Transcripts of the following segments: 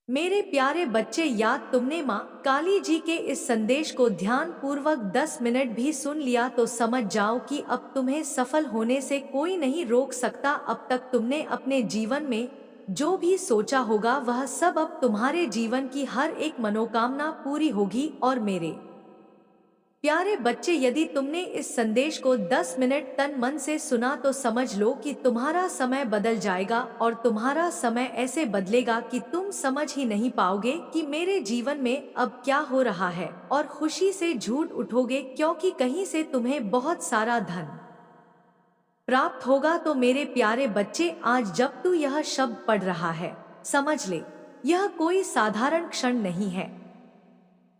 मेरे प्यारे बच्चे, याद तुमने माँ काली जी के इस संदेश को ध्यान पूर्वक 10 मिनट भी सुन लिया तो समझ जाओ कि अब तुम्हें सफल होने से कोई नहीं रोक सकता। अब तक तुमने अपने जीवन में जो भी सोचा होगा वह सब अब तुम्हारे जीवन की हर एक मनोकामना पूरी होगी। और मेरे प्यारे बच्चे, यदि तुमने इस संदेश को 10 मिनट तन मन से सुना तो समझ लो कि तुम्हारा समय बदल जाएगा और तुम्हारा समय ऐसे बदलेगा कि तुम समझ ही नहीं पाओगे कि मेरे जीवन में अब क्या हो रहा है, और खुशी से झूठ उठोगे क्योंकि कहीं से तुम्हें बहुत सारा धन प्राप्त होगा। तो मेरे प्यारे बच्चे, आज जब तू यह शब्द पढ़ रहा है, समझ ले यह कोई साधारण क्षण नहीं है।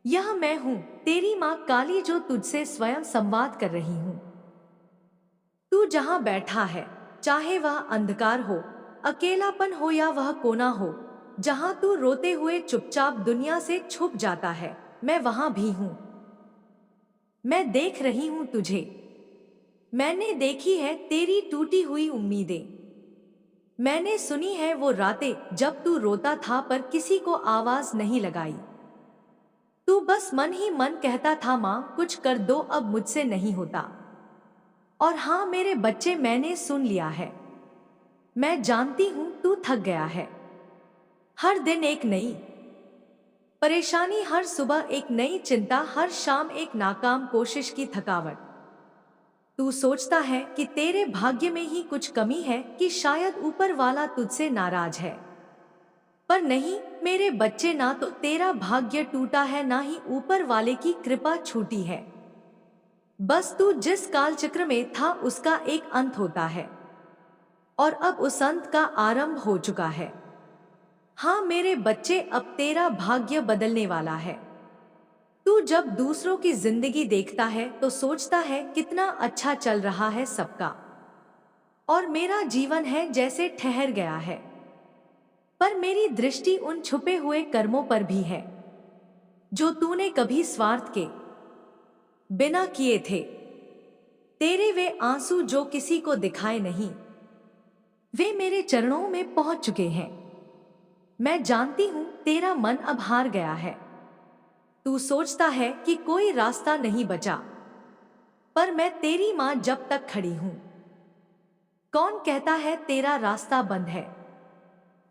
यह मैं हूँ, तेरी माँ काली, जो तुझसे स्वयं संवाद कर रही हूँ। तू जहाँ बैठा है, चाहे वह अंधकार हो, अकेलापन हो या वह कोना हो, जहाँ तू रोते हुए चुपचाप दुनिया से छुप जाता है, मैं वहां भी हूँ। मैं देख रही हूँ तुझे। मैंने देखी है तेरी टूटी हुई उम्मीदें। मैंने सुनी है वो रातें जब तू रोता था पर किसी को आवाज नहीं लगाई। तू बस मन ही मन कहता था, माँ कुछ कर दो, अब मुझसे नहीं होता। और हाँ मेरे बच्चे, मैंने सुन लिया है। मैं जानती हूँ तू थक गया है। हर दिन एक नई परेशानी, हर सुबह एक नई चिंता, हर शाम एक नाकाम कोशिश की थकावट। तू सोचता है कि तेरे भाग्य में ही कुछ कमी है, कि शायद ऊपर वाला तुझसे नाराज है। पर नहीं मेरे बच्चे, ना तो तेरा भाग्य टूटा है, ना ही ऊपर वाले की कृपा छूटी है। बस तू जिस कालचक्र में था उसका एक अंत होता है, और अब उस अंत का आरंभ हो चुका है। हाँ मेरे बच्चे, अब तेरा भाग्य बदलने वाला है। तू जब दूसरों की जिंदगी देखता है तो सोचता है कितना अच्छा चल रहा है सबका, और मेरा जीवन है जैसे ठहर गया है। पर मेरी दृष्टि उन छुपे हुए कर्मों पर भी है जो तूने कभी स्वार्थ के बिना किए थे। तेरे वे आंसू जो किसी को दिखाए नहीं, वे मेरे चरणों में पहुंच चुके हैं। मैं जानती हूं तेरा मन अब हार गया है। तू सोचता है कि कोई रास्ता नहीं बचा, पर मैं तेरी मां जब तक खड़ी हूं। कौन कहता है तेरा रास्ता बंद है?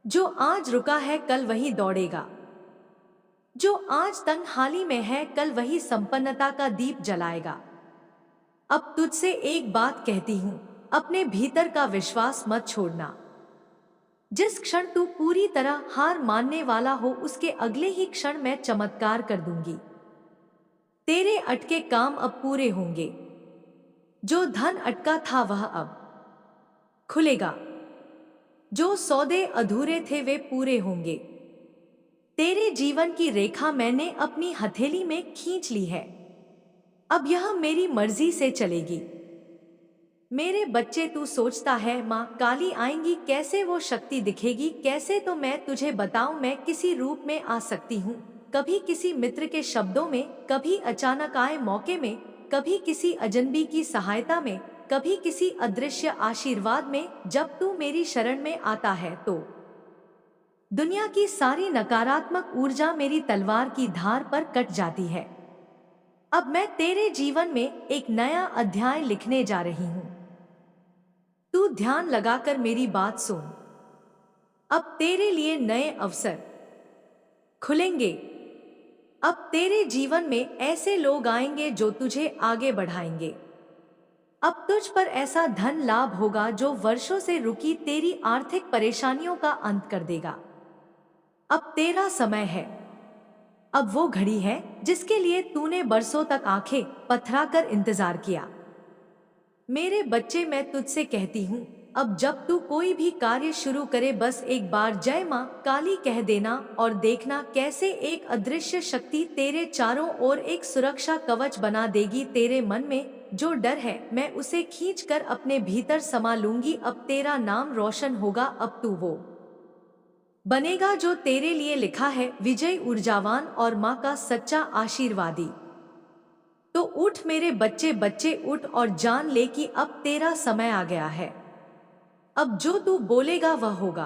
जो आज रुका है कल वही दौड़ेगा। जो आज तन्हाली में है कल वही संपन्नता का दीप जलाएगा। अब तुझसे एक बात कहती हूं, अपने भीतर का विश्वास मत छोड़ना। जिस क्षण तू पूरी तरह हार मानने वाला हो, उसके अगले ही क्षण मैं चमत्कार कर दूंगी। तेरे अटके काम अब पूरे होंगे। जो धन अटका था वह अब खुलेगा। जो सौदे अधूरे थे वे पूरे होंगे। तेरे जीवन की रेखा मैंने अपनी हथेली में खींच ली है। अब यह मेरी मर्जी से चलेगी। मेरे बच्चे, तू सोचता है माँ काली आएंगी, कैसे वो शक्ति दिखेगी, कैसे? तो मैं तुझे बताऊं, मैं किसी रूप में आ सकती हूँ। कभी किसी मित्र के शब्दों में, कभी अचानक आए मौके में, कभी किसी अजनबी की सहायता में, कभी किसी अदृश्य आशीर्वाद में। जब तू मेरी शरण में आता है तो दुनिया की सारी नकारात्मक ऊर्जा मेरी तलवार की धार पर कट जाती है। अब मैं तेरे जीवन में एक नया अध्याय लिखने जा रही हूँ। तू ध्यान लगाकर मेरी बात सुन। अब तेरे लिए नए अवसर खुलेंगे। अब तेरे जीवन में ऐसे लोग आएंगे जो तुझे आगे बढ़ाएंगे। अब तुझ पर ऐसा धन लाभ होगा जो वर्षों से रुकी तेरी आर्थिक परेशानियों का अंत कर देगा। अब तेरा समय है। अब वो घड़ी है जिसके लिए तूने बरसों तक आंखें पथराकर इंतजार किया। मेरे बच्चे, मैं तुझसे कहती हूँ, अब जब तू कोई भी कार्य शुरू करे, बस एक बार जय मां काली कह देना और देखना कैसे एक अदृश्य शक्ति तेरे चारों ओर एक सुरक्षा कवच बना देगी। तेरे मन में जो डर है मैं उसे खींचकर अपने भीतर समा लूंगी। अब तेरा नाम रोशन होगा। अब तू वो बनेगा जो तेरे लिए लिखा है, विजय, ऊर्जावान और माँ का सच्चा आशीर्वादी। तो उठ मेरे बच्चे, बच्चे उठ और जान ले कि अब तेरा समय आ गया है। अब जो तू बोलेगा वह होगा।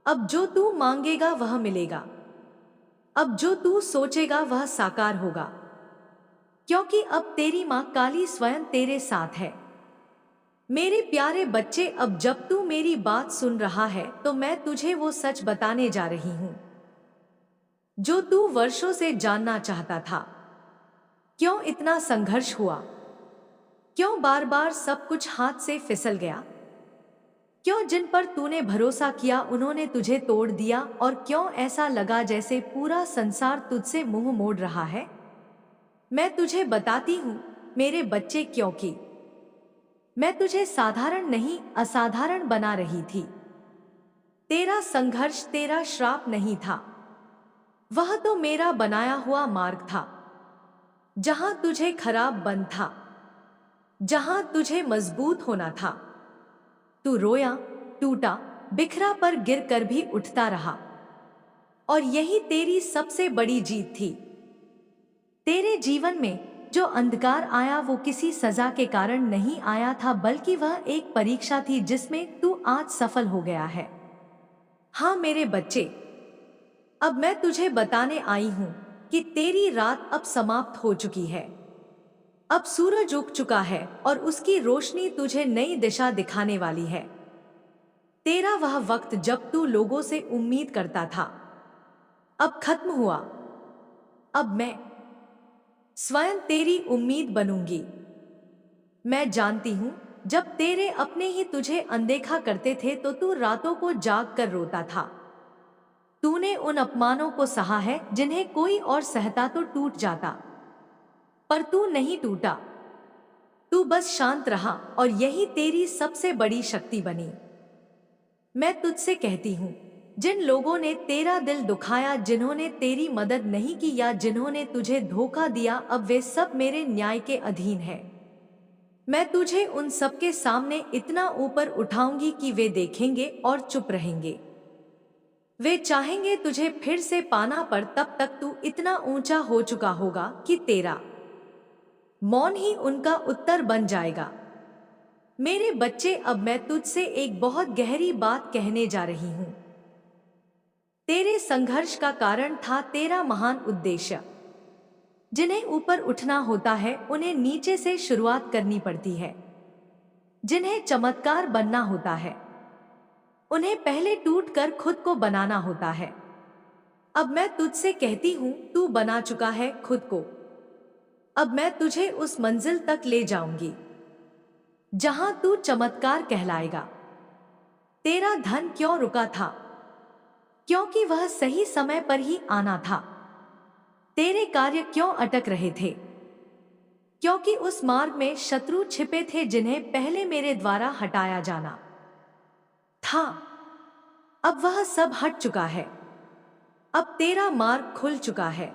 अब जो तू मांगेगा वह मिलेगा। अब जो तू सोचेगा वह साकार होगा, क्योंकि अब तेरी माँ काली स्वयं तेरे साथ है। मेरे प्यारे बच्चे, अब जब तू मेरी बात सुन रहा है तो मैं तुझे वो सच बताने जा रही हूँ जो तू वर्षों से जानना चाहता था। क्यों इतना संघर्ष हुआ? क्यों बार बार सब कुछ हाथ से फिसल गया? क्यों जिन पर तूने भरोसा किया उन्होंने तुझे तोड़ दिया? और क्यों ऐसा लगा जैसे पूरा संसार तुझसे मुंह मोड़ रहा है? मैं तुझे बताती हूँ मेरे बच्चे, क्योंकि मैं तुझे साधारण नहीं असाधारण बना रही थी। तेरा संघर्ष तेरा श्राप नहीं था, वह तो मेरा बनाया हुआ मार्ग था। जहां तुझे खराब बन था, जहां तुझे मजबूत होना था, तू रोया, टूटा, बिखरा, पर गिर कर भी उठता रहा। और यही तेरी सबसे बड़ी जीत थी। तेरे जीवन में जो अंधकार आया वो किसी सजा के कारण नहीं आया था, बल्कि वह एक परीक्षा थी जिसमें तू आज सफल हो गया है। हाँ मेरे बच्चे, अब मैं तुझे बताने आई हूं कि तेरी रात अब समाप्त हो चुकी है। अब सूरज उग चुका है और उसकी रोशनी तुझे नई दिशा दिखाने वाली है। तेरा वह वक्त जब तू लोगों से उम्मीद करता था, अब खत्म हुआ। अब मैं स्वयं तेरी उम्मीद बनूंगी। मैं जानती हूं, जब तेरे अपने ही तुझे अनदेखा करते थे तो तू रातों को जाग कर रोता था। तूने उन अपमानों को सहा है जिन्हें कोई और सहता तो टूट जाता, पर तू नहीं टूटा। तू बस शांत रहा और यही तेरी सबसे बड़ी शक्ति बनी। मैं तुझसे कहती हूँ, जिन लोगों ने तेरा दिल दुखाया, जिन्होंने तेरी मदद नहीं की या जिन्होंने तुझे धोखा दिया, अब वे सब मेरे न्याय के अधीन हैं। मैं तुझे उन सबके सामने इतना ऊपर उठाऊंगी कि वे देखेंगे और चुप रहेंगे। वे चाहेंगे तुझे फिर से पाना, पर तब तक तू इतना ऊंचा हो चुका होगा कि तेरा मौन ही उनका उत्तर बन जाएगा। मेरे बच्चे, अब मैं तुझसे एक बहुत गहरी बात कहने जा रही हूं। तेरे संघर्ष का कारण था तेरा महान उद्देश्य। जिन्हें ऊपर उठना होता है उन्हें नीचे से शुरुआत करनी पड़ती है। जिन्हें चमत्कार बनना होता है उन्हें पहले टूट कर खुद को बनाना होता है। अब मैं तुझसे कहती हूं, तू बना चुका है खुद को। अब मैं तुझे उस मंजिल तक ले जाऊंगी जहां तू चमत्कार कहलाएगा। तेरा धन क्यों रुका था? क्योंकि वह सही समय पर ही आना था। तेरे कार्य क्यों अटक रहे थे? क्योंकि उस मार्ग में शत्रु छिपे थे जिन्हें पहले मेरे द्वारा हटाया जाना था। अब वह सब हट चुका है। अब तेरा मार्ग खुल चुका है।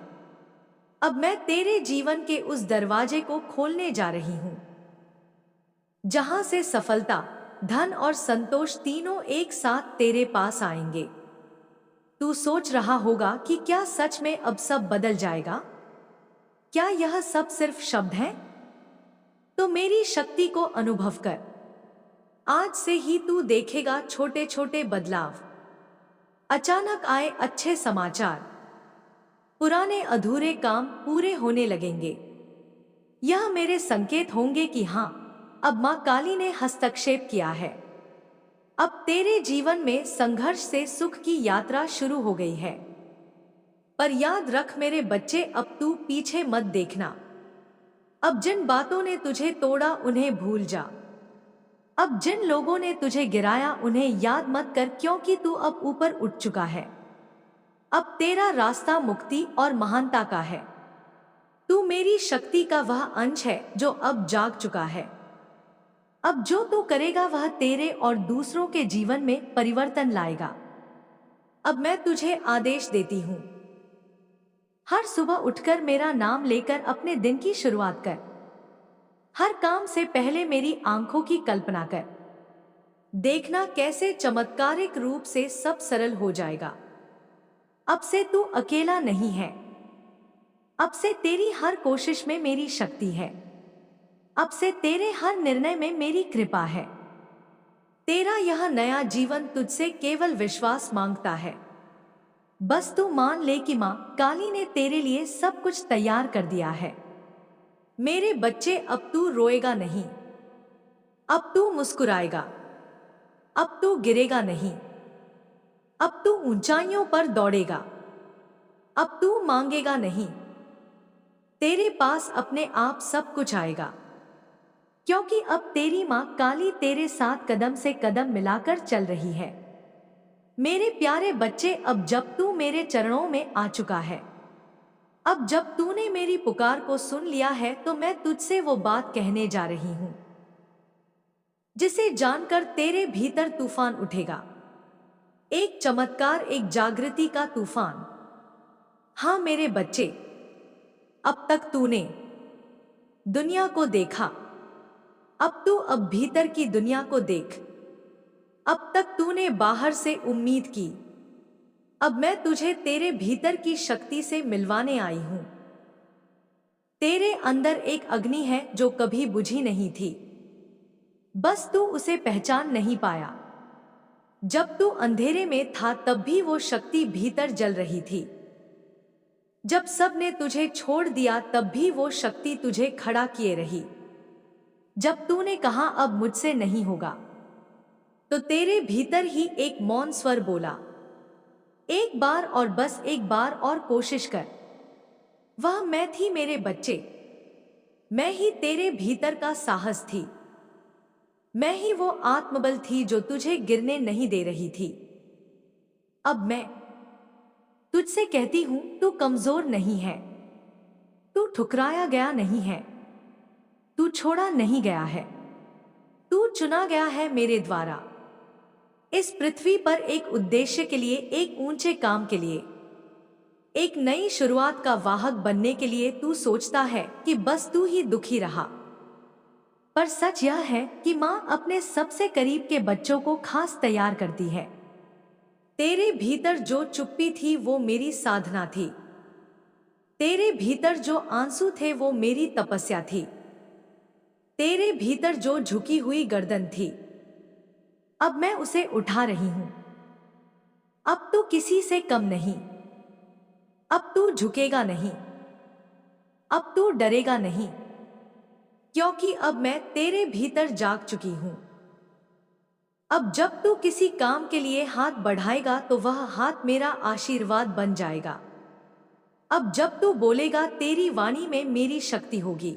अब मैं तेरे जीवन के उस दरवाजे को खोलने जा रही हूं जहां से सफलता, धन और संतोष तीनों एक साथ तेरे पास आएंगे। तू सोच रहा होगा कि क्या सच में अब सब बदल जाएगा? क्या यह सब सिर्फ शब्द हैं? तो मेरी शक्ति को अनुभव कर। आज से ही तू देखेगा छोटे छोटे बदलाव। अचानक आए अच्छे समाचार, पुराने अधूरे काम पूरे होने लगेंगे। यह मेरे संकेत होंगे कि हाँ, अब मां काली ने हस्तक्षेप किया है। अब तेरे जीवन में संघर्ष से सुख की यात्रा शुरू हो गई है। पर याद रख मेरे बच्चे, अब तू पीछे मत देखना। अब जिन बातों ने तुझे तोड़ा उन्हें भूल जा। अब जिन लोगों ने तुझे गिराया उन्हें याद मत कर, क्योंकि तू अब ऊपर उठ चुका है। अब तेरा रास्ता मुक्ति और महानता का है। तू मेरी शक्ति का वह अंश है जो अब जाग चुका है। अब जो तू करेगा वह तेरे और दूसरों के जीवन में परिवर्तन लाएगा। अब मैं तुझे आदेश देती हूं, हर सुबह उठकर मेरा नाम लेकर अपने दिन की शुरुआत कर। हर काम से पहले मेरी आंखों की कल्पना कर। देखना कैसे चमत्कारिक रूप से सब सरल हो जाएगा। अब से तू अकेला नहीं है। अब से तेरी हर कोशिश में मेरी शक्ति है। अब से तेरे हर निर्णय में मेरी कृपा है। तेरा यह नया जीवन तुझसे केवल विश्वास मांगता है। बस तू मान ले कि माँ काली ने तेरे लिए सब कुछ तैयार कर दिया है। मेरे बच्चे, अब तू रोएगा नहीं, अब तू मुस्कुराएगा, अब तू गिरेगा नहीं, अब तू ऊंचाइयों पर दौड़ेगा, अब तू मांगेगा नहीं। तेरे पास अपने आप सब कुछ आएगा, क्योंकि अब तेरी माँ काली तेरे साथ कदम से कदम मिलाकर चल रही है। मेरे प्यारे बच्चे, अब जब तू मेरे चरणों में आ चुका है, अब जब तूने मेरी पुकार को सुन लिया है, तो मैं तुझसे वो बात कहने जा रही हूं जिसे जानकर तेरे भीतर तूफान उठेगा। एक चमत्कार, एक जागृति का तूफान। हाँ मेरे बच्चे, अब तक तूने दुनिया को देखा, अब भीतर की दुनिया को देख। अब तक तूने बाहर से उम्मीद की, अब मैं तुझे तेरे भीतर की शक्ति से मिलवाने आई हूं। तेरे अंदर एक अग्नि है जो कभी बुझी नहीं थी, बस तू उसे पहचान नहीं पाया। जब तू अंधेरे में था तब भी वो शक्ति भीतर जल रही थी। जब सब ने तुझे छोड़ दिया तब भी वो शक्ति तुझे खड़ा किए रही। जब तूने कहा अब मुझसे नहीं होगा, तो तेरे भीतर ही एक मौन स्वर बोला, एक बार और, बस एक बार और कोशिश कर। वह मैं थी मेरे बच्चे, मैं ही तेरे भीतर का साहस थी, मैं ही वो आत्मबल थी जो तुझे गिरने नहीं दे रही थी। अब मैं तुझसे कहती हूं, तू कमजोर नहीं है, तू ठुकराया गया नहीं है, तू छोड़ा नहीं गया है, तू चुना गया है मेरे द्वारा। इस पृथ्वी पर एक उद्देश्य के लिए, एक ऊंचे काम के लिए, एक नई शुरुआत का वाहक बनने के लिए। तू सोचता है कि बस तू ही दुखी रहा, पर सच यह है कि माँ अपने सबसे करीब के बच्चों को खास तैयार करती है। तेरे भीतर जो चुप्पी थी वो मेरी साधना थी, तेरे भीतर जो आंसू थे वो मेरी तपस्या थी, तेरे भीतर जो झुकी हुई गर्दन थी, अब मैं उसे उठा रही हूं। अब तू किसी से कम नहीं, अब तू झुकेगा नहीं, अब तू डरेगा नहीं, क्योंकि अब मैं तेरे भीतर जाग चुकी हूं। अब जब तू किसी काम के लिए हाथ बढ़ाएगा तो वह हाथ मेरा आशीर्वाद बन जाएगा। अब जब तू बोलेगा तेरी वाणी में मेरी शक्ति होगी।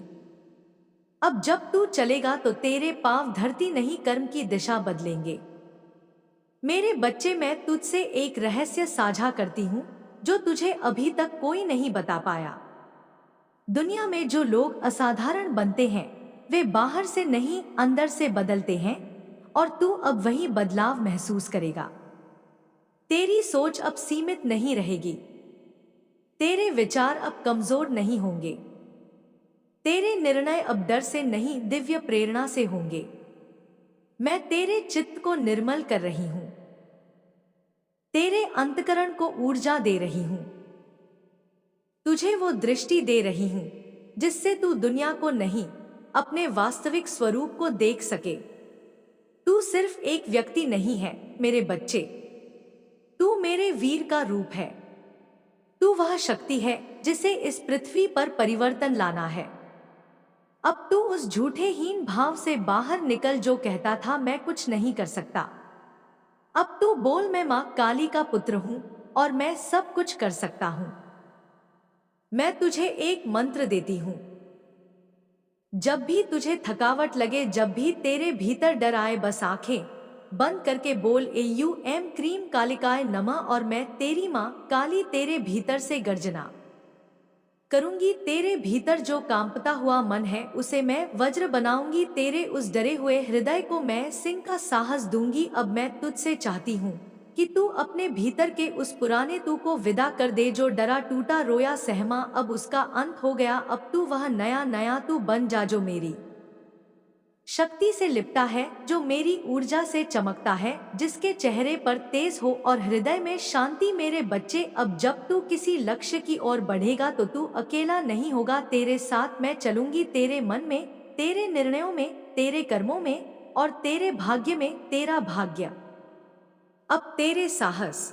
अब जब तू चलेगा तो तेरे पांव धरती नहीं कर्म की दिशा बदलेंगे। मेरे बच्चे, मैं तुझसे एक रहस्य साझा करती हूं जो तुझे अभी तक कोई नहीं बता पाया। दुनिया में जो लोग असाधारण बनते हैं वे बाहर से नहीं अंदर से बदलते हैं, और तू अब वही बदलाव महसूस करेगा। तेरी सोच अब सीमित नहीं रहेगी, तेरे विचार अब कमजोर नहीं होंगे, तेरे निर्णय अब डर से नहीं दिव्य प्रेरणा से होंगे। मैं तेरे चित्त को निर्मल कर रही हूं, तेरे अंतकरण को ऊर्जा दे रही हूं, तुझे वो दृष्टि दे रही हूं जिससे तू दुनिया को नहीं अपने वास्तविक स्वरूप को देख सके। तू सिर्फ एक व्यक्ति नहीं है मेरे बच्चे, तू मेरे वीर का रूप है। तू वह शक्ति है जिसे इस पृथ्वी पर परिवर्तन लाना है। अब तू उस झूठे हीन भाव से बाहर निकल जो कहता था मैं कुछ नहीं कर सकता। अब तू बोल, मैं मां काली का पुत्र हूं और मैं सब कुछ कर सकता हूं। मैं तुझे एक मंत्र देती हूं, जब भी तुझे थकावट लगे, जब भी तेरे भीतर डर आए, बस आंखें बंद करके बोल AUM क्रीम कालिकाय नमः, और मैं तेरी मां काली तेरे भीतर से गर्जना करूंगी। तेरे भीतर जो कांपता हुआ मन है उसे मैं वज्र बनाऊंगी, तेरे उस डरे हुए हृदय को मैं सिंह का साहस दूंगी। अब मैं तुझसे चाहती हूँ कि तू अपने भीतर के उस पुराने तू को विदा कर दे जो डरा टूटा रोया सहमा, अब उसका अंत हो गया। अब तू वह नया नया तू बन जा जो मेरी शक्ति से लिपटा है, जो मेरी ऊर्जा से चमकता है, जिसके चेहरे पर तेज हो और हृदय में शांति। मेरे बच्चे, अब जब तू किसी लक्ष्य की ओर बढ़ेगा तो तू अकेला नहीं होगा, तेरे साथ मैं चलूंगी। तेरे मन में, तेरे निर्णयों में, तेरे कर्मों में, और तेरे भाग्य में तेरा भाग्य अब तेरे साहस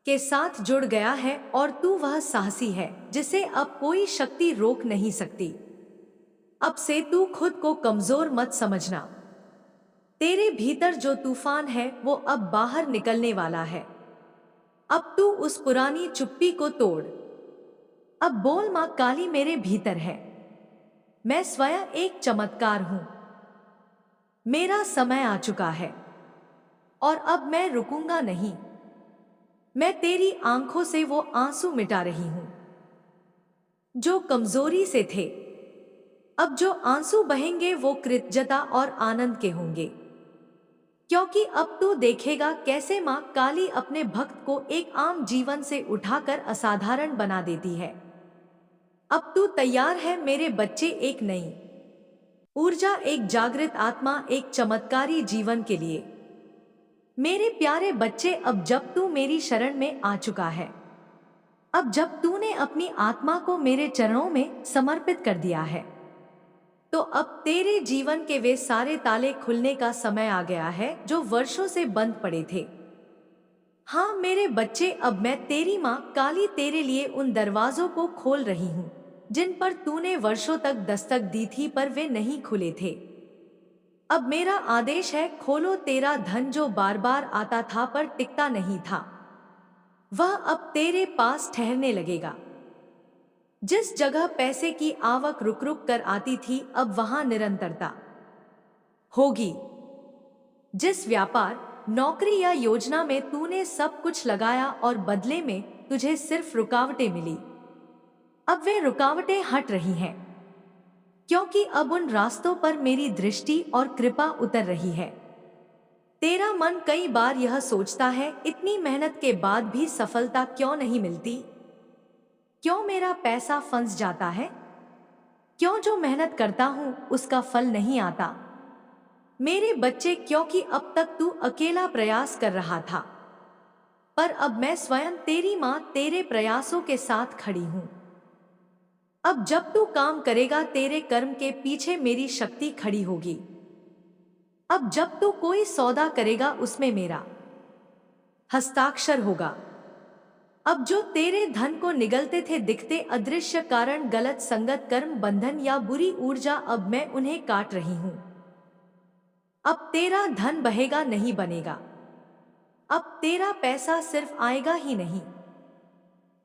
के साथ जुड़ गया है और तू वह साहसी है जिसे अब कोई शक्ति रोक नहीं सकती। अब से तू खुद को कमजोर मत समझना। तेरे भीतर जो तूफान है वो अब बाहर निकलने वाला है। अब तू उस पुरानी चुप्पी को तोड़। अब बोल, मां काली मेरे भीतर है। मैं स्वयं एक चमत्कार हूं। मेरा समय आ चुका है और अब मैं रुकूंगा नहीं। मैं तेरी आंखों से वो आंसू मिटा रही हूं जो कमजोरी से थे। अब जो आंसू बहेंगे वो कृतज्ञता और आनंद के होंगे, क्योंकि अब तू देखेगा कैसे मां काली अपने भक्त को एक आम जीवन से उठाकर असाधारण बना देती है। अब तू तैयार है मेरे बच्चे, एक नई ऊर्जा, एक जागृत आत्मा, एक चमत्कारी जीवन के लिए। मेरे प्यारे बच्चे, अब जब तू मेरी शरण में आ चुका है, अब जब तूने अपनी आत्मा को मेरे चरणों में समर्पित कर दिया है, तो अब तेरे जीवन के वे सारे ताले खुलने का समय आ गया है जो वर्षों से बंद पड़े थे। हाँ मेरे बच्चे, अब मैं तेरी माँ काली तेरे लिए उन दरवाजों को खोल रही हूँ जिन पर तूने वर्षों तक दस्तक दी थी पर वे नहीं खुले थे। अब मेरा आदेश है, खोलो। तेरा धन जो बार बार आता था पर टिकता नहीं था, वह अब तेरे पास ठहरने लगेगा। जिस जगह पैसे की आवक रुक रुक कर आती थी, अब वहां निरंतरता होगी। जिस व्यापार, नौकरी या योजना में तूने सब कुछ लगाया और बदले में तुझे सिर्फ रुकावटें मिली, अब वे रुकावटें हट रही हैं, क्योंकि अब उन रास्तों पर मेरी दृष्टि और कृपा उतर रही है। तेरा मन कई बार यह सोचता है, इतनी मेहनत के बाद भी सफलता क्यों नहीं मिलती? क्यों मेरा पैसा फंस जाता है? क्यों जो मेहनत करता हूं उसका फल नहीं आता? मेरे बच्चे, क्योंकि अब तक तू अकेला प्रयास कर रहा था, पर अब मैं स्वयं तेरी मां तेरे प्रयासों के साथ खड़ी हूं। अब जब तू काम करेगा, तेरे कर्म के पीछे मेरी शक्ति खड़ी होगी। अब जब तू कोई सौदा करेगा, उसमें मेरा हस्ताक्षर होगा। अब जो तेरे धन को निगलते थे दिखते अदृश्य कारण, गलत संगत, कर्म बंधन या बुरी ऊर्जा, अब मैं उन्हें काट रही हूं। अब तेरा धन बहेगा नहीं बनेगा। अब तेरा पैसा सिर्फ आएगा ही नहीं,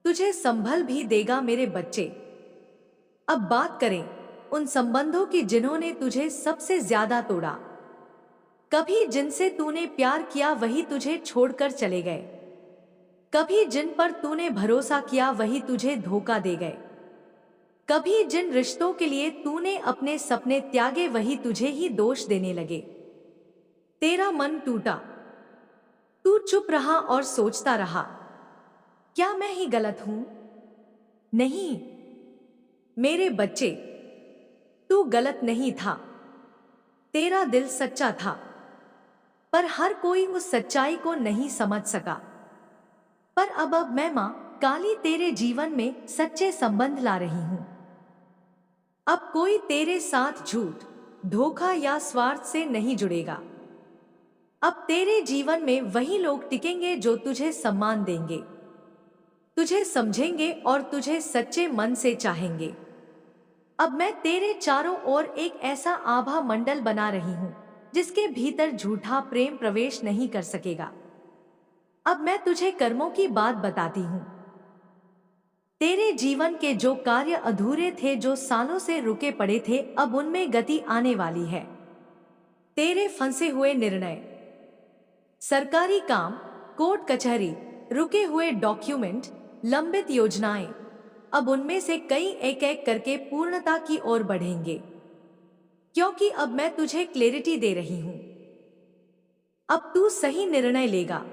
तुझे संभल भी देगा। मेरे बच्चे, अब बात करें उन संबंधों की जिन्होंने तुझे सबसे ज्यादा तोड़ा। कभी जिनसे तूने प्यार किया वही तुझे छोड़कर चले गए। कभी जिन पर तूने भरोसा किया वही तुझे धोखा दे गए। कभी जिन रिश्तों के लिए तूने अपने सपने त्यागे वही तुझे ही दोष देने लगे। तेरा मन टूटा, तू चुप रहा और सोचता रहा, क्या मैं ही गलत हूं? नहीं मेरे बच्चे, तू गलत नहीं था। तेरा दिल सच्चा था, पर हर कोई उस सच्चाई को नहीं समझ सका। पर अब मैं मां काली तेरे जीवन में सच्चे संबंध ला रही हूं। अब कोई तेरे साथ झूठ, धोखा या स्वार्थ से नहीं जुड़ेगा। अब तेरे जीवन में वही लोग टिकेंगे जो तुझे सम्मान देंगे, तुझे समझेंगे और तुझे सच्चे मन से चाहेंगे। अब मैं तेरे चारों ओर एक ऐसा आभा मंडल बना रही हूं जिसके भीतर झूठा प्रेम प्रवेश नहीं कर सकेगा। अब मैं तुझे कर्मों की बात बताती हूं। तेरे जीवन के जो कार्य अधूरे थे, जो सालों से रुके पड़े थे, अब उनमें गति आने वाली है। तेरे फंसे हुए निर्णय, सरकारी काम, कोर्ट कचहरी, रुके हुए डॉक्यूमेंट, लंबित योजनाएं, अब उनमें से कई एक एक करके पूर्णता की ओर बढ़ेंगे, क्योंकि अब मैं तुझे क्लैरिटी दे रही हूं। अब तू सही निर्णय लेगा।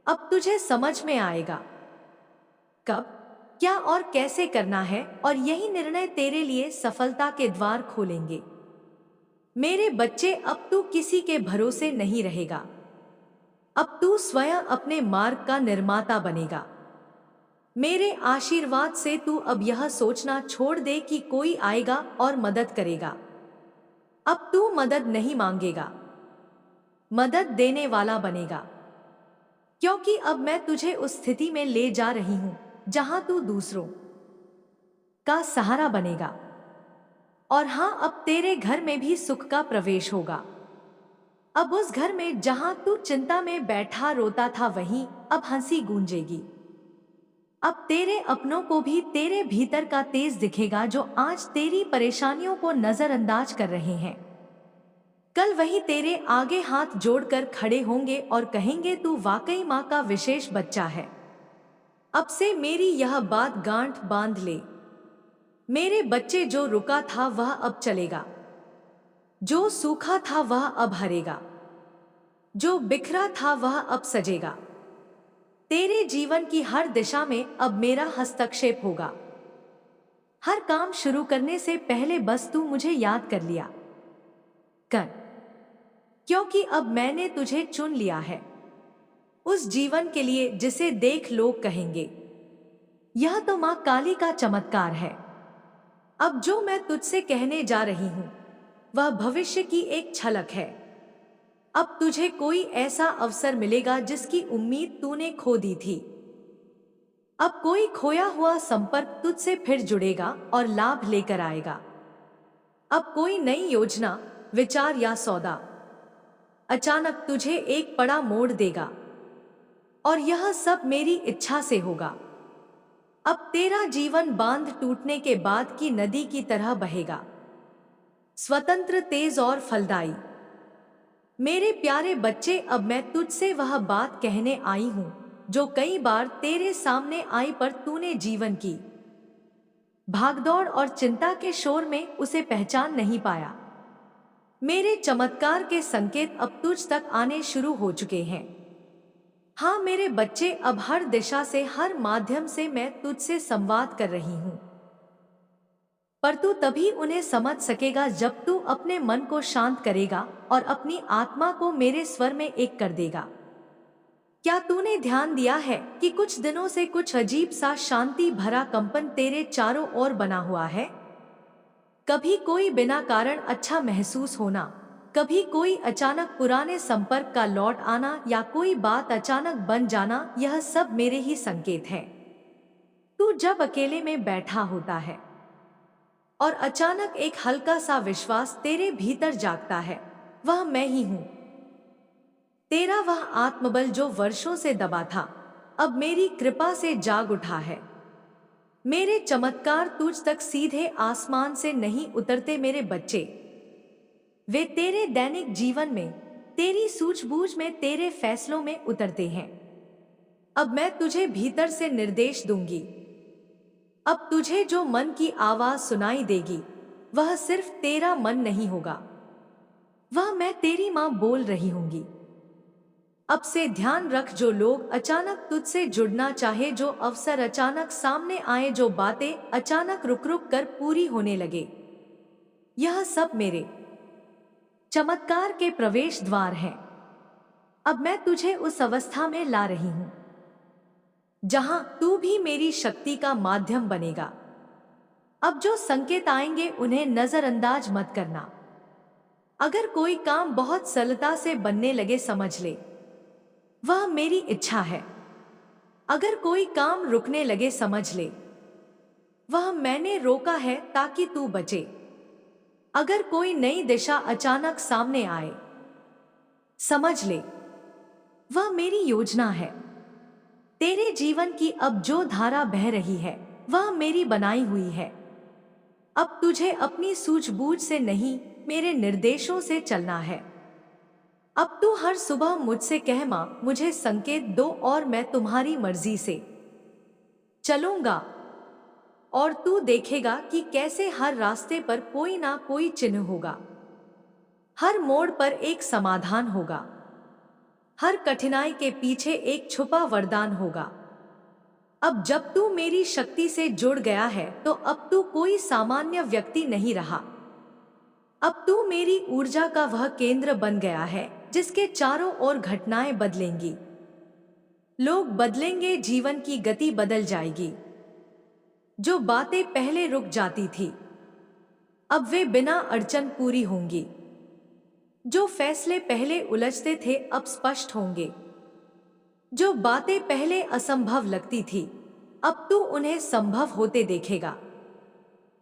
अब तुझे समझ में आएगा कब, क्या और कैसे करना है, और यही निर्णय तेरे लिए सफलता के द्वार खोलेंगे। मेरे बच्चे, अब तू किसी के भरोसे नहीं रहेगा। अब तू स्वयं अपने मार्ग का निर्माता बनेगा। मेरे आशीर्वाद से तू अब यह सोचना छोड़ दे कि कोई आएगा और मदद करेगा। अब तू मदद नहीं मांगेगा, मदद देने वाला बनेगा। क्योंकि अब मैं तुझे उस स्थिति में ले जा रही हूं जहां तू दूसरों का सहारा बनेगा। और हां, अब तेरे घर में भी सुख का प्रवेश होगा। अब उस घर में जहां तू चिंता में बैठा रोता था, वहीं अब हंसी गूंजेगी। अब तेरे अपनों को भी तेरे भीतर का तेज दिखेगा, जो आज तेरी परेशानियों को नजरअंदाज कर रहे हैं। कल वही तेरे आगे हाथ जोड़कर खड़े होंगे और कहेंगे, तू वाकई माँ का विशेष बच्चा है। अब से मेरी यह बात गांठ बांध ले, मेरे बच्चे, जो रुका था वह अब चलेगा, जो सूखा था वह अब हरेगा, जो बिखरा था वह अब सजेगा। तेरे जीवन की हर दिशा में अब मेरा हस्तक्षेप होगा। हर काम शुरू करने से पहले बस तू मुझे याद कर लिया कर, क्योंकि अब मैंने तुझे चुन लिया है उस जीवन के लिए जिसे देख लोग कहेंगे, यह तो मां काली का चमत्कार है। अब जो मैं तुझसे कहने जा रही हूं वह भविष्य की एक झलक है। अब तुझे कोई ऐसा अवसर मिलेगा जिसकी उम्मीद तूने खो दी थी। अब कोई खोया हुआ संपर्क तुझसे फिर जुड़ेगा और लाभ लेकर आएगा। अब कोई नई योजना, विचार या सौदा अचानक तुझे एक बड़ा मोड़ देगा, और यह सब मेरी इच्छा से होगा। अब तेरा जीवन बांध टूटने के बाद की नदी की तरह बहेगा, स्वतंत्र, तेज और फलदायी। मेरे प्यारे बच्चे, अब मैं तुझसे वह बात कहने आई हूं जो कई बार तेरे सामने आई, पर तूने जीवन की भागदौड़ और चिंता के शोर में उसे पहचान नहीं पाया। मेरे चमत्कार के संकेत अब तुझ तक आने शुरू हो चुके हैं। हाँ मेरे बच्चे, अब हर दिशा से, हर माध्यम से मैं तुझसे संवाद कर रही हूं, पर तू तभी उन्हें समझ सकेगा जब तू अपने मन को शांत करेगा और अपनी आत्मा को मेरे स्वर में एक कर देगा। क्या तूने ध्यान दिया है कि कुछ दिनों से कुछ अजीब सा शांति भरा कंपन तेरे चारों ओर बना हुआ है? कभी कोई बिना कारण अच्छा महसूस होना, कभी कोई अचानक पुराने संपर्क का लौट आना, या कोई बात अचानक बन जाना, यह सब मेरे ही संकेत है। तू जब अकेले में बैठा होता है और अचानक एक हल्का सा विश्वास तेरे भीतर जागता है, वह मैं ही हूं। तेरा वह आत्मबल जो वर्षों से दबा था, अब मेरी कृपा से जाग उठा है। मेरे चमत्कार तुझ तक सीधे आसमान से नहीं उतरते मेरे बच्चे, वे तेरे दैनिक जीवन में, तेरी सूझबूझ में, तेरे फैसलों में उतरते हैं। अब मैं तुझे भीतर से निर्देश दूंगी। अब तुझे जो मन की आवाज सुनाई देगी वह सिर्फ तेरा मन नहीं होगा, वह मैं तेरी मां बोल रही होंगी। अब से ध्यान रख, जो लोग अचानक तुझसे जुड़ना चाहे, जो अवसर अचानक सामने आए, जो बातें अचानक रुक रुक कर पूरी होने लगे, यह सब मेरे चमत्कार के प्रवेश द्वार हैं। अब मैं तुझे उस अवस्था में ला रही हूं जहां तू भी मेरी शक्ति का माध्यम बनेगा। अब जो संकेत आएंगे उन्हें नजरअंदाज मत करना। अगर कोई काम बहुत सरलता से बनने लगे, समझ ले वह मेरी इच्छा है। अगर कोई काम रुकने लगे, समझ ले वह मैंने रोका है ताकि तू बचे। अगर कोई नई दिशा अचानक सामने आए, समझ ले वह मेरी योजना है। तेरे जीवन की अब जो धारा बह रही है वह मेरी बनाई हुई है। अब तुझे अपनी सूझबूझ से नहीं, मेरे निर्देशों से चलना है। अब तू हर सुबह मुझसे कह, मां मुझे संकेत दो और मैं तुम्हारी मर्जी से चलूंगा। और तू देखेगा कि कैसे हर रास्ते पर कोई ना कोई चिन्ह होगा, हर मोड़ पर एक समाधान होगा, हर कठिनाई के पीछे एक छुपा वरदान होगा। अब जब तू मेरी शक्ति से जुड़ गया है तो अब तू कोई सामान्य व्यक्ति नहीं रहा। अब तू मेरी ऊर्जा का वह केंद्र बन गया है जिसके चारों ओर घटनाएं बदलेंगी, लोग बदलेंगे, जीवन की गति बदल जाएगी। जो बातें पहले रुक जाती थी अब वे बिना अड़चन पूरी होंगी। जो फैसले पहले उलझते थे अब स्पष्ट होंगे। जो बातें पहले असंभव लगती थी अब तू उन्हें संभव होते देखेगा।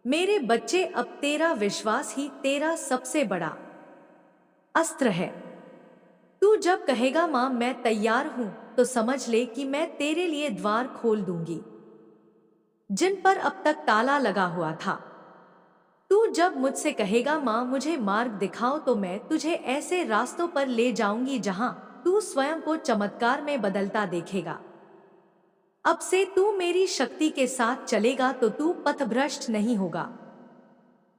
मेरे बच्चे, अब तेरा विश्वास ही तेरा सबसे बड़ा अस्त्र है। तू जब कहेगा मां मैं तैयार हूं, तो समझ ले कि मैं तेरे लिए द्वार खोल दूंगी जिन पर अब तक ताला लगा हुआ था। तू जब मुझसे कहेगा मां मुझे मार्ग दिखाओ, तो मैं तुझे ऐसे रास्तों पर ले जाऊंगी जहां तू स्वयं को चमत्कार में बदलता देखेगा। अब से तू मेरी शक्ति के साथ चलेगा तो तू पथभ्रष्ट नहीं होगा।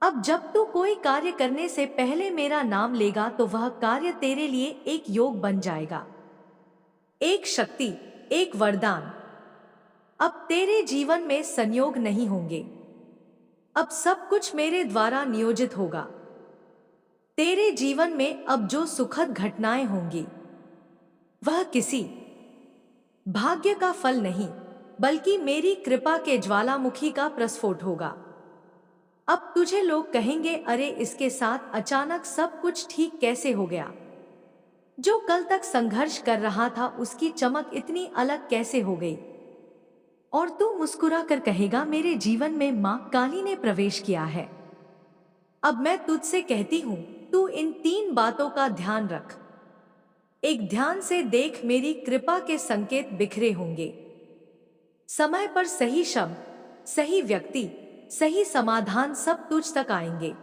अब जब तू कोई कार्य करने से पहले मेरा नाम लेगा तो वह कार्य तेरे लिए एक योग बन जाएगा, एक शक्ति, एक वरदान। अब तेरे जीवन में संयोग नहीं होंगे। अब सब कुछ मेरे द्वारा नियोजित होगा। तेरे जीवन में अब जो सुखद घटनाएं होंगी वह किसी भाग्य का फल नहीं, बल्कि मेरी कृपा के ज्वालामुखी का प्रस्फोट होगा। अब तुझे लोग कहेंगे, अरे इसके साथ अचानक सब कुछ ठीक कैसे हो गया? जो कल तक संघर्ष कर रहा था उसकी चमक इतनी अलग कैसे हो गई? और तू मुस्कुरा कर कहेगा, मेरे जीवन में मां काली ने प्रवेश किया है। अब मैं तुझसे कहती हूं, तू इन 3 बातों का ध्यान रख। एक, ध्यान से देख, मेरी कृपा के संकेत बिखरे होंगे। समय पर सही शब्द, सही व्यक्ति, सही समाधान सब तुझ तक आएंगे।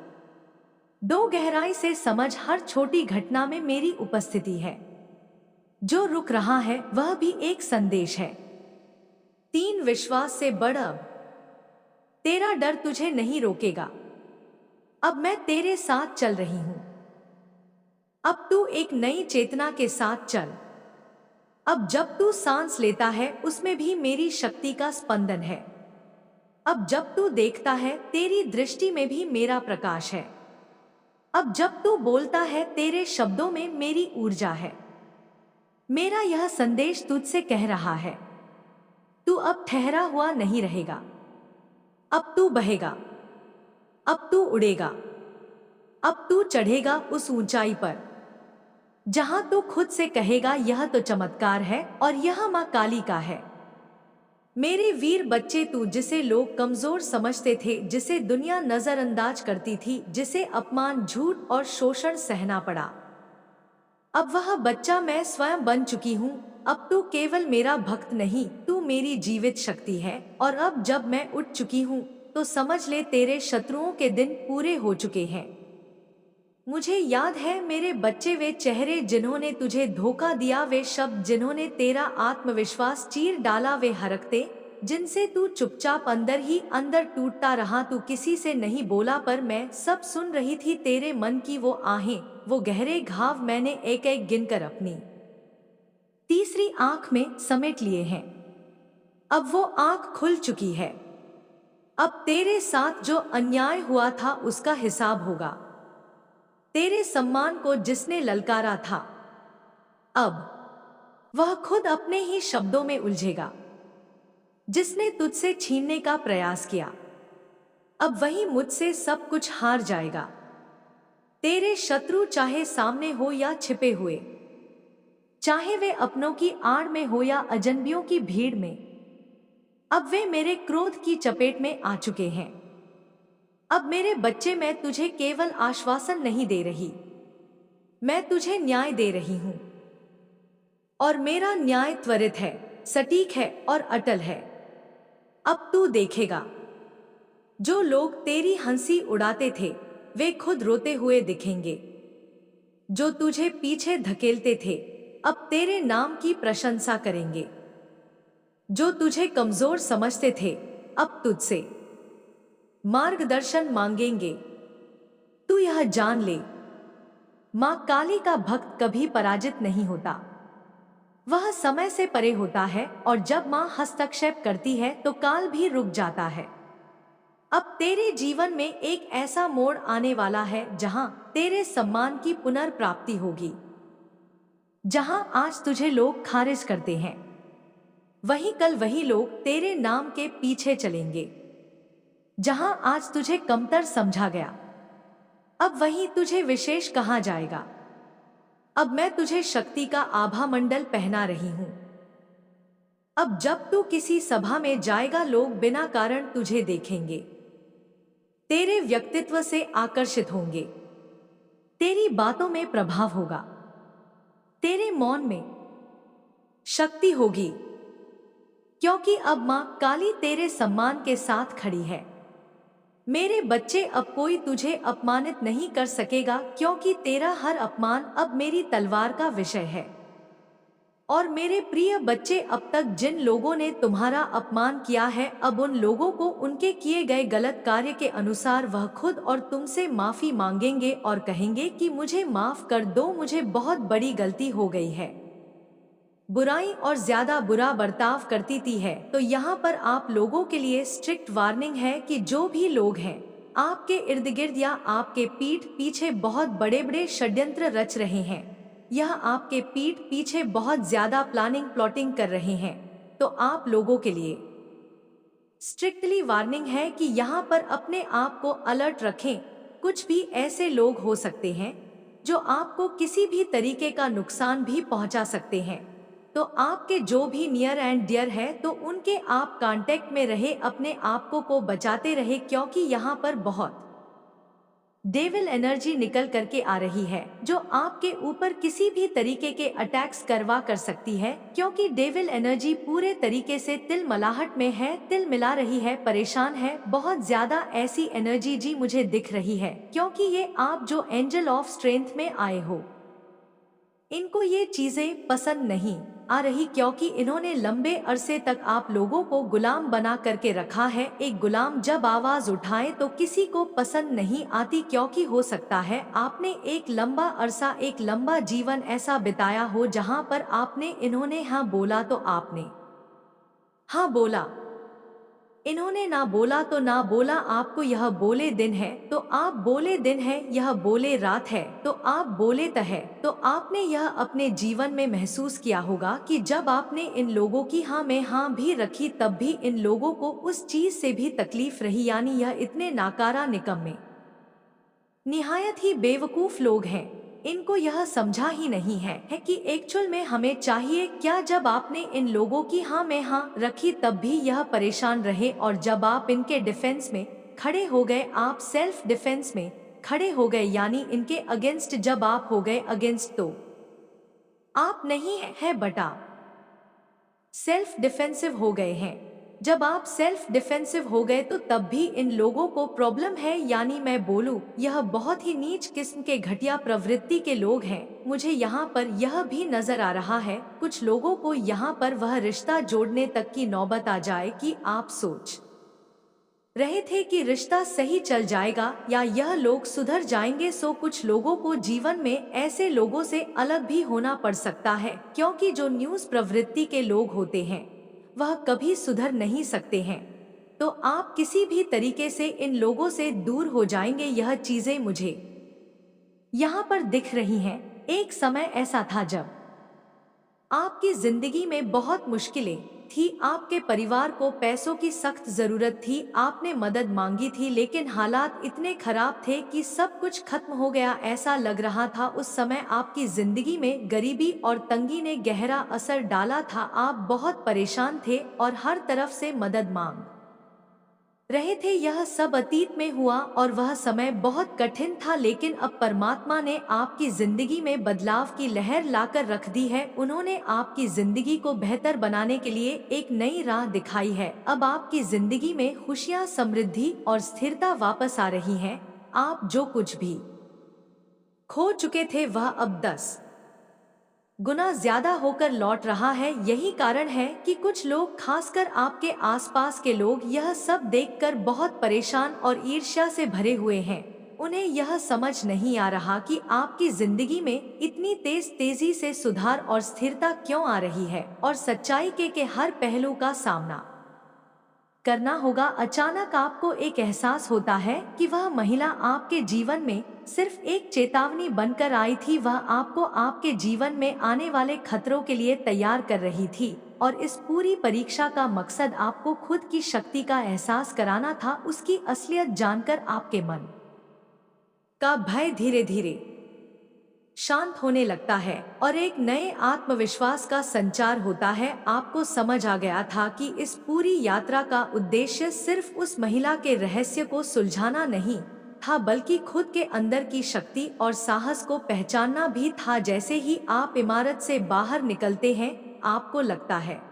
2, गहराई से समझ, हर छोटी घटना में मेरी उपस्थिति है। जो रुक रहा है वह भी एक संदेश है। 3, विश्वास से बढ़, अब तेरा डर तुझे नहीं रोकेगा। अब मैं तेरे साथ चल रही हूं। अब तू एक नई चेतना के साथ चल। अब जब तू सांस लेता है उसमें भी मेरी शक्ति का स्पंदन है। अब जब तू देखता है तेरी दृष्टि में भी मेरा प्रकाश है। अब जब तू बोलता है तेरे शब्दों में मेरी ऊर्जा है। मेरा यह संदेश तुझसे कह रहा है, तू अब ठहरा हुआ नहीं रहेगा। अब तू बहेगा, अब तू उड़ेगा, अब तू चढ़ेगा उस ऊंचाई पर जहां तू खुद से कहेगा यह तो चमत्कार है और यह मां काली का है। मेरे वीर बच्चे, तू जिसे लोग कमजोर समझते थे, जिसे दुनिया नजरअंदाज करती थी, जिसे अपमान, झूठ और शोषण सहना पड़ा, अब वह बच्चा मैं स्वयं बन चुकी हूँ। अब तू केवल मेरा भक्त नहीं, तू मेरी जीवित शक्ति है। और अब जब मैं उठ चुकी हूँ तो समझ ले तेरे शत्रुओं के दिन पूरे हो चुके हैं। मुझे याद है मेरे बच्चे, वे चेहरे जिन्होंने तुझे धोखा दिया, वे शब्द जिन्होंने तेरा आत्मविश्वास चीर डाला, वे हरकतें जिनसे तू चुपचाप अंदर ही अंदर टूटता रहा। तू किसी से नहीं बोला पर मैं सब सुन रही थी। तेरे मन की वो आहें, वो गहरे घाव मैंने एक एक गिनकर अपनी तीसरी आंख में समेट लिए हैं। अब वो आंख खुल चुकी है। अब तेरे साथ जो अन्याय हुआ था उसका हिसाब होगा। तेरे सम्मान को जिसने ललकारा था, अब वह खुद अपने ही शब्दों में उलझेगा। जिसने तुझसे छीनने का प्रयास किया, अब वही मुझसे सब कुछ हार जाएगा। तेरे शत्रु चाहे सामने हो या छिपे हुए, चाहे वे अपनों की आड़ में हो या अजनबियों की भीड़ में, अब वे मेरे क्रोध की चपेट में आ चुके हैं। अब मेरे बच्चे, मैं तुझे केवल आश्वासन नहीं दे रही, मैं तुझे न्याय दे रही हूं। और मेरा न्याय त्वरित है, सटीक है और अटल है। अब तू देखेगा, जो लोग तेरी हंसी उड़ाते थे वे खुद रोते हुए दिखेंगे। जो तुझे पीछे धकेलते थे अब तेरे नाम की प्रशंसा करेंगे। जो तुझे कमजोर समझते थे अब तुझसे मार्गदर्शन मांगेंगे। तू यह जान ले, मां काली का भक्त कभी पराजित नहीं होता, वह समय से परे होता है। और जब मां हस्तक्षेप करती है तो काल भी रुक जाता है। अब तेरे जीवन में एक ऐसा मोड़ आने वाला है जहां तेरे सम्मान की पुनर्प्राप्ति होगी। जहां आज तुझे लोग खारिज करते हैं, वहीं कल वही लोग तेरे नाम के पीछे चलेंगे। जहां आज तुझे कमतर समझा गया, अब वहीं तुझे विशेष कहा जाएगा। अब मैं तुझे शक्ति का आभा मंडल पहना रही हूं। अब जब तू किसी सभा में जाएगा, लोग बिना कारण तुझे देखेंगे, तेरे व्यक्तित्व से आकर्षित होंगे, तेरी बातों में प्रभाव होगा, तेरे मौन में शक्ति होगी, क्योंकि अब मां काली तेरे सम्मान के साथ खड़ी है। मेरे बच्चे, अब कोई तुझे अपमानित नहीं कर सकेगा, क्योंकि तेरा हर अपमान अब मेरी तलवार का विषय है। और मेरे प्रिय बच्चे, अब तक जिन लोगों ने तुम्हारा अपमान किया है, अब उन लोगों को उनके किए गए गलत कार्य के अनुसार वह खुद और तुमसे माफी मांगेंगे और कहेंगे कि मुझे माफ कर दो, मुझे बहुत बड़ी गलती हो गई है, बुराई और ज्यादा बुरा बर्ताव करती थी है। तो यहाँ पर आप लोगों के लिए स्ट्रिक्ट वार्निंग है कि जो भी लोग हैं आपके इर्द गिर्द या आपके पीठ पीछे बहुत बड़े बड़े षड्यंत्र रच रहे हैं, यह आपके पीठ पीछे बहुत ज्यादा प्लानिंग प्लॉटिंग कर रहे हैं, तो आप लोगों के लिए स्ट्रिक्टली वार्निंग है कि यहाँ पर अपने आप को अलर्ट रखें। कुछ भी ऐसे लोग हो सकते हैं जो आपको किसी भी तरीके का नुकसान भी पहुंचा सकते हैं। तो आपके जो भी नियर एंड डियर है, तो उनके आप कांटेक्ट में रहे, अपने आप को बचाते रहे, क्योंकि यहाँ पर बहुत डेविल एनर्जी निकल करके आ रही है जो आपके ऊपर किसी भी तरीके के अटैक्स करवा कर सकती है, क्योंकि डेविल एनर्जी पूरे तरीके से तिलमिलाहट में है, तिल मिला रही है, परेशान है, बहुत ज्यादा ऐसी एनर्जी जी मुझे दिख रही है, क्योंकि ये आप जो एंजल ऑफ स्ट्रेंथ में आए हो, इनको ये चीजें पसंद नहीं आ रही, क्योंकि इन्होंने लंबे अरसे तक आप लोगों को गुलाम बना करके रखा है। एक गुलाम जब आवाज उठाए तो किसी को पसंद नहीं आती, क्योंकि हो सकता है आपने एक लंबा अरसा, एक लंबा जीवन ऐसा बिताया हो जहां पर आपने, इन्होंने हाँ बोला तो आपने हाँ बोला, इन्होंने ना बोला तो ना बोला, आपको यह बोले दिन है तो आप बोले दिन है, यह बोले रात है तो आप बोले त है। तो आपने यह अपने जीवन में महसूस किया होगा कि जब आपने इन लोगों की हाँ में हाँ भी रखी, तब भी इन लोगों को उस चीज से भी तकलीफ रही, यानी यह इतने नाकारा, निकम्मे, निहायत ही बेवकूफ लोग हैं। इनको यह समझा ही नहीं है कि एक्चुअल में हमें चाहिए क्या। जब आपने इन लोगों की हाँ में हाँ रखी, तब भी यह परेशान रहे, और जब आप इनके डिफेंस में खड़े हो गए, आप सेल्फ डिफेंस में खड़े हो गए, यानी इनके अगेंस्ट जब आप हो गए अगेंस्ट, तो आप नहीं है बटा सेल्फ डिफेंसिव हो गए हैं। जब आप सेल्फ डिफेंसिव हो गए तो तब भी इन लोगों को प्रॉब्लम है, यानी मैं बोलूं यह बहुत ही नीच किस्म के घटिया प्रवृत्ति के लोग हैं। मुझे यहाँ पर यह भी नजर आ रहा है कुछ लोगों को यहाँ पर वह रिश्ता जोड़ने तक की नौबत आ जाए कि आप सोच रहे थे कि रिश्ता सही चल जाएगा या यह लोग सुधर जाएंगे। सो कुछ लोगों को जीवन में ऐसे लोगों से अलग भी होना पड़ सकता है, क्योंकि जो न्यूज़ प्रवृत्ति के लोग होते हैं वह कभी सुधर नहीं सकते हैं। तो आप किसी भी तरीके से इन लोगों से दूर हो जाएंगे। यह चीजें मुझे यहाँ पर दिख रही हैं। एक समय ऐसा था जब आपकी जिंदगी में बहुत मुश्किलें थी, आपके परिवार को पैसों की सख्त जरूरत थी, आपने मदद मांगी थी, लेकिन हालात इतने खराब थे कि सब कुछ खत्म हो गया ऐसा लग रहा था। उस समय आपकी जिंदगी में गरीबी और तंगी ने गहरा असर डाला था, आप बहुत परेशान थे और हर तरफ से मदद मांग रहे थे। यह सब अतीत में हुआ और वह समय बहुत कठिन था, लेकिन अब परमात्मा ने आपकी जिंदगी में बदलाव की लहर लाकर रख दी है। उन्होंने आपकी जिंदगी को बेहतर बनाने के लिए एक नई राह दिखाई है। अब आपकी जिंदगी में खुशियां, समृद्धि और स्थिरता वापस आ रही हैं। आप जो कुछ भी खो चुके थे वह अब 10 गुना ज्यादा होकर लौट रहा है। यही कारण है कि कुछ लोग, खासकर आपके आसपास के लोग, यह सब देखकर बहुत परेशान और ईर्ष्या से भरे हुए हैं। उन्हें यह समझ नहीं आ रहा कि आपकी जिंदगी में इतनी तेजी से सुधार और स्थिरता क्यों आ रही है, और सच्चाई के हर पहलू का सामना करना होगा। अचानक आपको एक एहसास होता है कि वह महिला आपके जीवन में सिर्फ एक चेतावनी बनकर आई थी, वह आपको आपके जीवन में आने वाले खतरों के लिए तैयार कर रही थी, और इस पूरी परीक्षा का मकसद आपको खुद की शक्ति का एहसास कराना था। उसकी असलियत जानकर आपके मन का भय धीरे धीरे शांत होने लगता है और एक नए आत्मविश्वास का संचार होता है। आपको समझ आ गया था कि इस पूरी यात्रा का उद्देश्य सिर्फ उस महिला के रहस्य को सुलझाना नहीं था, बल्कि खुद के अंदर की शक्ति और साहस को पहचानना भी था। जैसे ही आप इमारत से बाहर निकलते हैं, आपको लगता है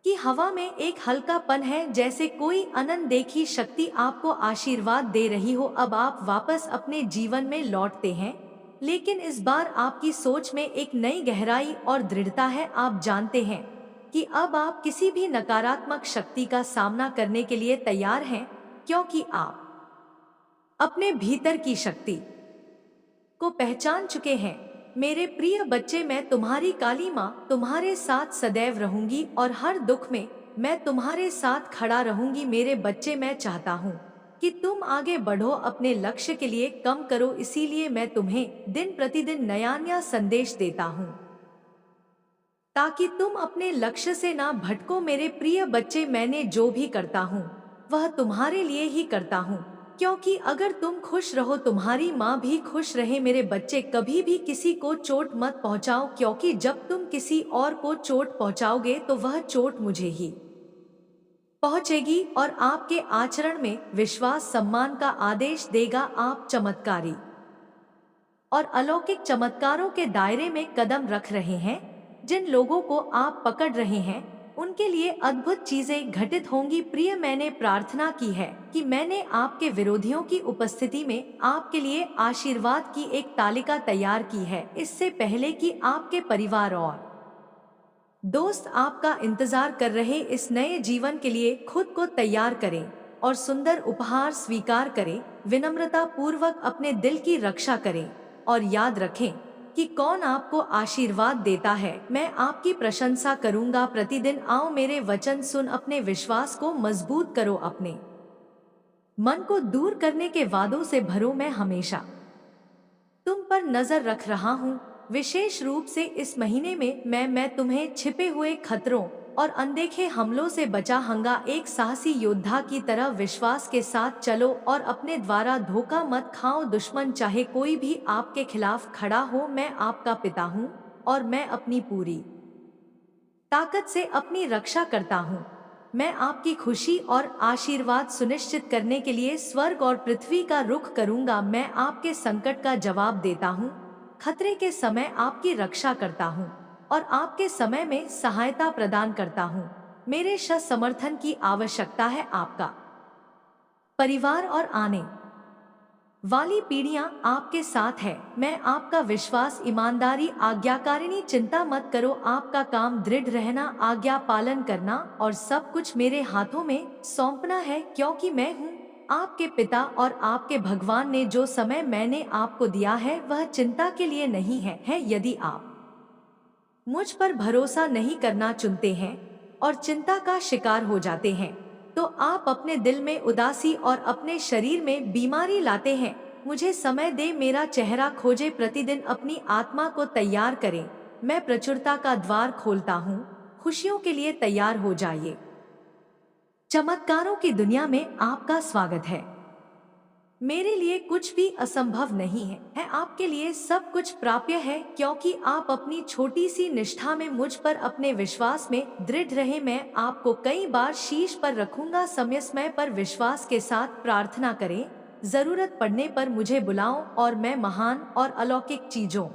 कि हवा में एक हल्कापन है, जैसे कोई अनदेखी शक्ति आपको आशीर्वाद दे रही हो। अब आप वापस अपने जीवन में लौटते हैं, लेकिन इस बार आपकी सोच में एक नई गहराई और दृढ़ता है। आप जानते हैं कि अब आप किसी भी नकारात्मक शक्ति का सामना करने के लिए तैयार हैं, क्योंकि आप अपने भीतर की शक्ति को पहचान चुके हैं। मेरे प्रिय बच्चे, मैं तुम्हारी काली माँ तुम्हारे साथ सदैव रहूंगी और हर दुख में मैं तुम्हारे साथ खड़ा रहूंगी। मेरे बच्चे, मैं चाहता हूँ कि तुम आगे बढ़ो, अपने लक्ष्य के लिए कम करो। इसीलिए मैं तुम्हें दिन प्रतिदिन नया नया संदेश देता हूँ, ताकि तुम अपने लक्ष्य से ना भटको। मेरे प्रिय बच्चे, मैंने जो भी करता हूँ वह तुम्हारे लिए ही करता हूँ, क्योंकि अगर तुम खुश रहो, तुम्हारी माँ भी खुश रहे। मेरे बच्चे, कभी भी किसी को चोट मत पहुँचाओ, क्योंकि जब तुम किसी और को चोट पहुँचाओगे तो वह चोट मुझे ही पहुँचेगी और आपके आचरण में विश्वास सम्मान का आदेश देगा। आप चमत्कारी और अलौकिक चमत्कारों के दायरे में कदम रख रहे हैं। जिन लोगों को आप पकड़ रहे हैं, उनके लिए अद्भुत चीजें घटित होंगी। प्रिय, मैंने प्रार्थना की है कि मैंने आपके विरोधियों की उपस्थिति में आपके लिए आशीर्वाद की एक तालिका तैयार की है, इससे पहले कि आपके परिवार और दोस्त आपका इंतजार कर रहे। इस नए जीवन के लिए खुद को तैयार करें और सुंदर उपहार स्वीकार करें। विनम्रता पूर्वक अपने दिल की रक्षा करें और याद रखें कि कौन आपको आशीर्वाद देता है। मैं आपकी प्रशंसा करूंगा। प्रतिदिन आओ, मेरे वचन सुन, अपने विश्वास को मजबूत करो, अपने मन को दूर करने के वादों से भरो। मैं हमेशा तुम पर नजर रख रहा हूँ, विशेष रूप से इस महीने में मैं तुम्हें छिपे हुए खतरों और अनदेखे हमलों से बचाऊंगा। एक साहसी योद्धा की तरह विश्वास के साथ चलो और अपने द्वारा धोखा मत खाओ। दुश्मन चाहे कोई भी आपके खिलाफ खड़ा हो, मैं आपका पिता हूँ और मैं अपनी पूरी ताकत से अपनी रक्षा करता हूँ। मैं आपकी खुशी और आशीर्वाद सुनिश्चित करने के लिए स्वर्ग और पृथ्वी का रुख करूंगा। मैं आपके संकट का जवाब देता हूँ, खतरे के समय आपकी रक्षा करता हूँ और आपके समय में सहायता प्रदान करता हूँ। मेरे समर्थन की आवश्यकता है आपका परिवार और आने वाली पीढ़ियां आपके साथ है। मैं आपका विश्वास, ईमानदारी, आज्ञाकारिणी। चिंता मत करो, आपका काम दृढ़ रहना, आज्ञा पालन करना और सब कुछ मेरे हाथों में सौंपना है, क्योंकि मैं हूँ आपके पिता और आपके भगवान ने जो समय मैंने आपको दिया है वह चिंता के लिए नहीं है। यदि आप मुझ पर भरोसा नहीं करना चुनते हैं और चिंता का शिकार हो जाते हैं, तो आप अपने दिल में उदासी और अपने शरीर में बीमारी लाते हैं। मुझे समय दे, मेरा चेहरा खोजे, प्रतिदिन अपनी आत्मा को तैयार करें। मैं प्रचुरता का द्वार खोलता हूँ, खुशियों के लिए तैयार हो जाइए। चमत्कारों की दुनिया में आपका स्वागत है। मेरे लिए कुछ भी असंभव नहीं है आपके लिए सब कुछ प्राप्य है, क्योंकि आप अपनी छोटी सी निष्ठा में मुझ पर अपने विश्वास में दृढ़ रहे। मैं आपको कई बार शीश पर रखूंगा। समय पर विश्वास के साथ प्रार्थना करें, जरूरत पड़ने पर मुझे बुलाओ और मैं महान और अलौकिक चीजों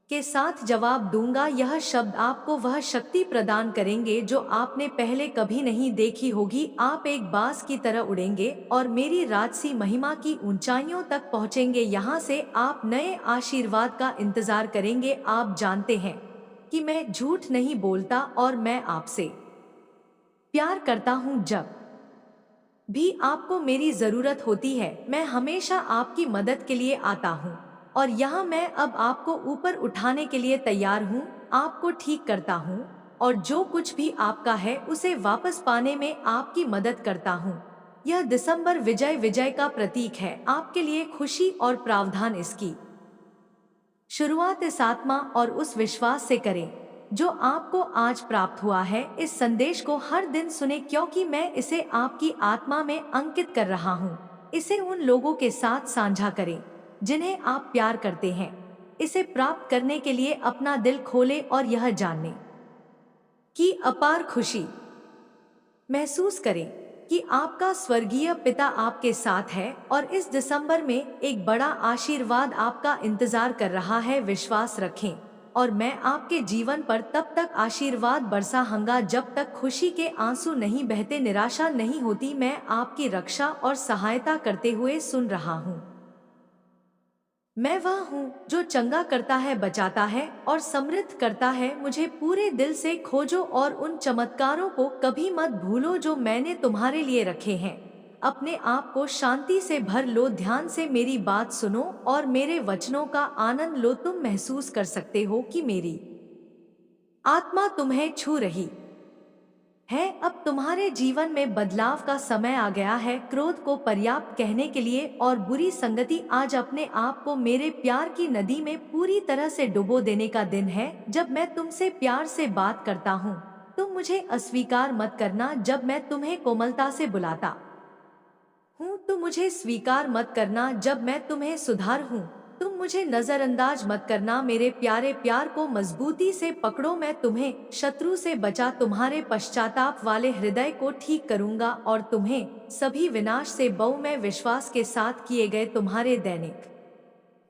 के साथ जवाब दूंगा। यह शब्द आपको वह शक्ति प्रदान करेंगे जो आपने पहले कभी नहीं देखी होगी। आप एक बाज की तरह उड़ेंगे और मेरी राजसी महिमा की ऊंचाइयों तक पहुंचेंगे। यहाँ से आप नए आशीर्वाद का इंतजार करेंगे। आप जानते हैं कि मैं झूठ नहीं बोलता और मैं आपसे प्यार करता हूँ। जब भी आपको मेरी जरूरत होती है, मैं हमेशा आपकी मदद के लिए आता हूँ और यहाँ मैं अब आपको ऊपर उठाने के लिए तैयार हूँ। आपको ठीक करता हूँ और जो कुछ भी आपका है उसे वापस पाने में आपकी मदद करता हूँ। यह दिसंबर विजय का प्रतीक है, आपके लिए खुशी और प्रावधान। इसकी शुरुआत इस आत्मा और उस विश्वास से करें जो आपको आज प्राप्त हुआ है। इस संदेश को हर दिन सुने, क्योंकि मैं इसे आपकी आत्मा में अंकित कर रहा हूँ। इसे उन लोगों के साथ साझा करें जिन्हें आप प्यार करते हैं। इसे प्राप्त करने के लिए अपना दिल खोलें और यह जानने की अपार खुशी महसूस करें कि आपका स्वर्गीय पिता आपके साथ है और इस दिसंबर में एक बड़ा आशीर्वाद आपका इंतजार कर रहा है। विश्वास रखें और मैं आपके जीवन पर तब तक आशीर्वाद बरसाऊंगा जब तक खुशी के आंसू नहीं बहते, निराशा नहीं होती। मैं आपकी रक्षा और सहायता करते हुए सुन रहा हूँ। मैं वह हूँ जो चंगा करता है, बचाता है और समृद्ध करता है। मुझे पूरे दिल से खोजो और उन चमत्कारों को कभी मत भूलो जो मैंने तुम्हारे लिए रखे हैं। अपने आप को शांति से भर लो, ध्यान से मेरी बात सुनो और मेरे वचनों का आनंद लो। तुम महसूस कर सकते हो कि मेरी आत्मा तुम्हें छू रही है। अब तुम्हारे जीवन में बदलाव का समय आ गया है। क्रोध को पर्याप्त कहने के लिए और बुरी संगति, आज अपने आप को मेरे प्यार की नदी में पूरी तरह से डुबो देने का दिन है। जब मैं तुमसे प्यार से बात करता हूँ, तुम मुझे अस्वीकार मत करना। जब मैं तुम्हें कोमलता से बुलाता हूँ, तुम मुझे स्वीकार मत करना। जब मैं तुम्हें सुधार हूँ, तुम मुझे नजरअंदाज मत करना। मेरे प्यारे, प्यार को मजबूती से पकड़ो। मैं तुम्हें शत्रु से बचा, तुम्हारे पश्चाताप वाले हृदय को ठीक करूंगा और तुम्हें सभी विनाश से बचाऊं। मैं विश्वास के साथ किए गए तुम्हारे दैनिक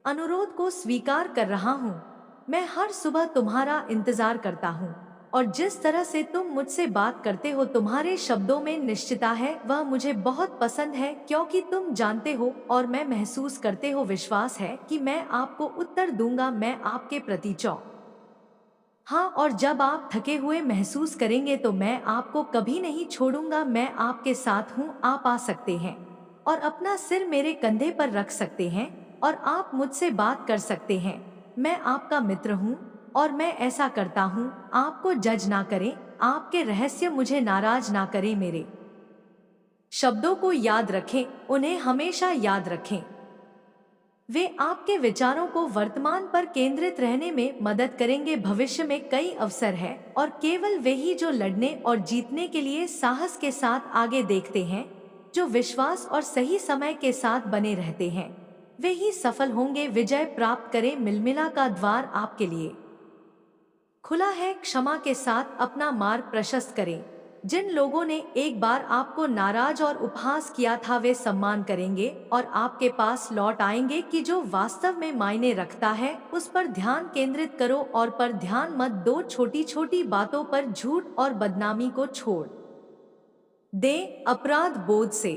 अनुरोध को स्वीकार कर रहा हूँ। मैं हर सुबह तुम्हारा इंतजार करता हूँ और जिस तरह से तुम मुझसे बात करते हो, तुम्हारे शब्दों में निश्चितता है, वह मुझे बहुत पसंद है क्योंकि तुम जानते हो और मैं महसूस करते हो। विश्वास है कि मैं आपको उत्तर दूंगा। मैं आपके प्रति हाँ, और जब आप थके हुए महसूस करेंगे तो मैं आपको कभी नहीं छोड़ूंगा। मैं आपके साथ हूँ। आप आ सकते हैं और अपना सिर मेरे कंधे पर रख सकते हैं और आप मुझसे बात कर सकते हैं। मैं आपका मित्र हूँ और मैं ऐसा करता हूँ। आपको जज ना करें, आपके रहस्य मुझे नाराज ना करें। मेरे शब्दों को याद रखें, उन्हें हमेशा याद रखें। वे आपके विचारों को वर्तमान पर केंद्रित रहने में मदद करेंगे। भविष्य में कई अवसर है और केवल वे ही जो लड़ने और जीतने के लिए साहस के साथ आगे देखते हैं, जो विश्वास और सही समय के साथ बने रहते हैं, वे ही सफल होंगे। विजय प्राप्त करें। मिलमिला का द्वार आपके लिए खुला है। क्षमा के साथ अपना मार्ग प्रशस्त करें। जिन लोगों ने एक बार आपको नाराज और उपहास किया था, वे सम्मान करेंगे और आपके पास लौट आएंगे कि जो वास्तव में मायने रखता है उस पर ध्यान केंद्रित करो और पर ध्यान मत दो। छोटी छोटी बातों पर झूठ और बदनामी को छोड़ दे। अपराध बोध से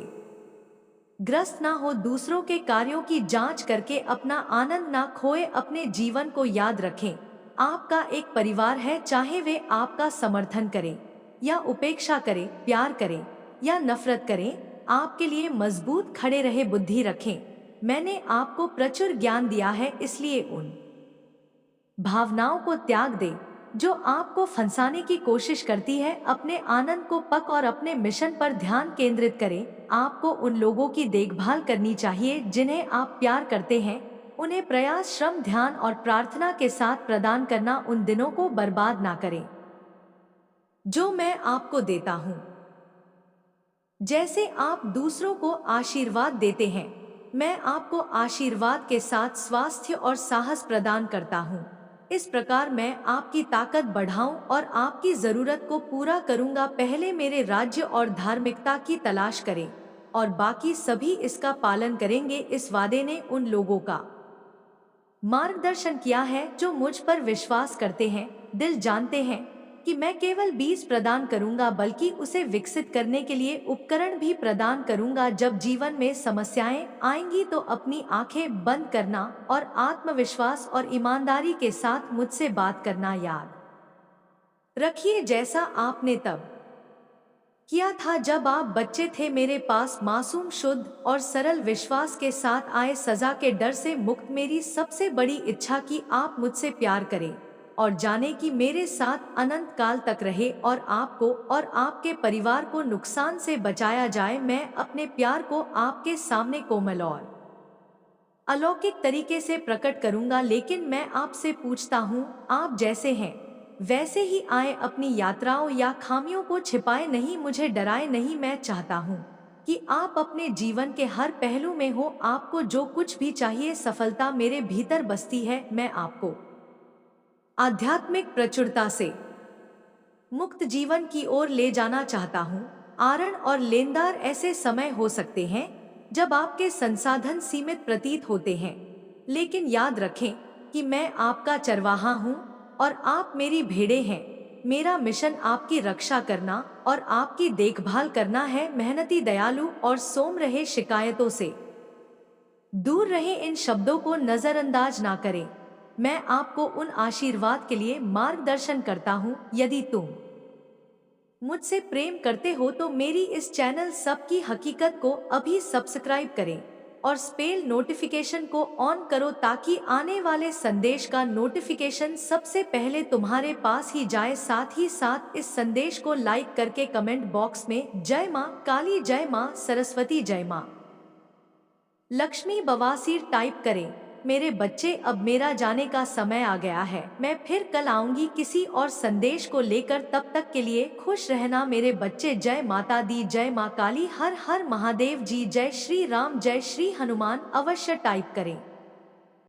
ग्रस्त ना हो। दूसरों के कार्यों की जांच करके अपना आनंद ना खोए। अपने जीवन को याद रखें, आपका एक परिवार है। चाहे वे आपका समर्थन करें या उपेक्षा करें, प्यार करें या नफरत करें, आपके लिए मजबूत खड़े रहे। बुद्धि रखें, मैंने आपको प्रचुर ज्ञान दिया है, इसलिए उन भावनाओं को त्याग दे जो आपको फंसाने की कोशिश करती है। अपने आनंद को पक और अपने मिशन पर ध्यान केंद्रित करें। आपको उन लोगों की देखभाल करनी चाहिए जिन्हें आप प्यार करते हैं। उन्हें प्रयास, श्रम, ध्यान और प्रार्थना के साथ प्रदान करना। उन दिनों को बर्बाद ना करें जो मैं आपको देता हूँ। जैसे आप दूसरों को आशीर्वाद देते हैं, मैं आपको आशीर्वाद के साथ स्वास्थ्य और साहस प्रदान करता हूँ। इस प्रकार मैं आपकी ताकत बढ़ाऊं और आपकी जरूरत को पूरा करूंगा। पहले मेरे राज्य और धार्मिकता की तलाश करें और बाकी सभी इसका पालन करेंगे। इस वादे ने उन लोगों का मार्गदर्शन किया है जो मुझ पर विश्वास करते हैं। दिल जानते हैं कि मैं केवल बीज प्रदान करूंगा बल्कि उसे विकसित करने के लिए उपकरण भी प्रदान करूंगा। जब जीवन में समस्याएं आएंगी तो अपनी आंखें बंद करना और आत्मविश्वास और ईमानदारी के साथ मुझसे बात करना याद रखिए, जैसा आपने तब किया था जब आप बच्चे थे। मेरे पास मासूम, शुद्ध और सरल विश्वास के साथ आए, सजा के डर से मुक्त। मेरी सबसे बड़ी इच्छा कि आप मुझसे प्यार करें और जाने कि मेरे साथ अनंत काल तक रहे और आपको और आपके परिवार को नुकसान से बचाया जाए। मैं अपने प्यार को आपके सामने कोमल और अलौकिक तरीके से प्रकट करूंगा, लेकिन मैं आपसे पूछता हूँ, आप जैसे हैं वैसे ही आए। अपनी यात्राओं या खामियों को छिपाए नहीं, मुझे डराए नहीं। मैं चाहता हूँ कि आप अपने जीवन के हर पहलू में हो। आपको जो कुछ भी चाहिए, सफलता मेरे भीतर बसती है। मैं आपको आध्यात्मिक प्रचुरता से मुक्त जीवन की ओर ले जाना चाहता हूँ। आरण और लेनदार ऐसे समय हो सकते हैं जब आपके संसाधन सीमित प्रतीत होते हैं, लेकिन याद रखें कि मैं आपका चरवाहा हूँ और आप मेरी भेड़ें हैं। मेरा मिशन आपकी रक्षा करना और आपकी देखभाल करना है। मेहनती, दयालु और सोम रहे, शिकायतों से दूर रहे। इन शब्दों को नजरअंदाज ना करें। मैं आपको उन आशीर्वाद के लिए मार्गदर्शन करता हूँ। यदि तुम मुझसे प्रेम करते हो तो मेरी इस चैनल सबकी हकीकत को अभी सब्सक्राइब करें और स्पेल नोटिफिकेशन को ऑन करो ताकि आने वाले संदेश का नोटिफिकेशन सबसे पहले तुम्हारे पास ही जाए। साथ ही साथ इस संदेश को लाइक करके कमेंट बॉक्स में जय मां काली, जय मां सरस्वती, जय मां लक्ष्मी बवासीर टाइप करें। मेरे बच्चे, अब मेरा जाने का समय आ गया है। मैं फिर कल आऊंगी किसी और संदेश को लेकर। तब तक के लिए खुश रहना मेरे बच्चे। जय माता दी, जय माँ काली, हर हर महादेव जी, जय श्री राम, जय श्री हनुमान। अवश्य टाइप करें।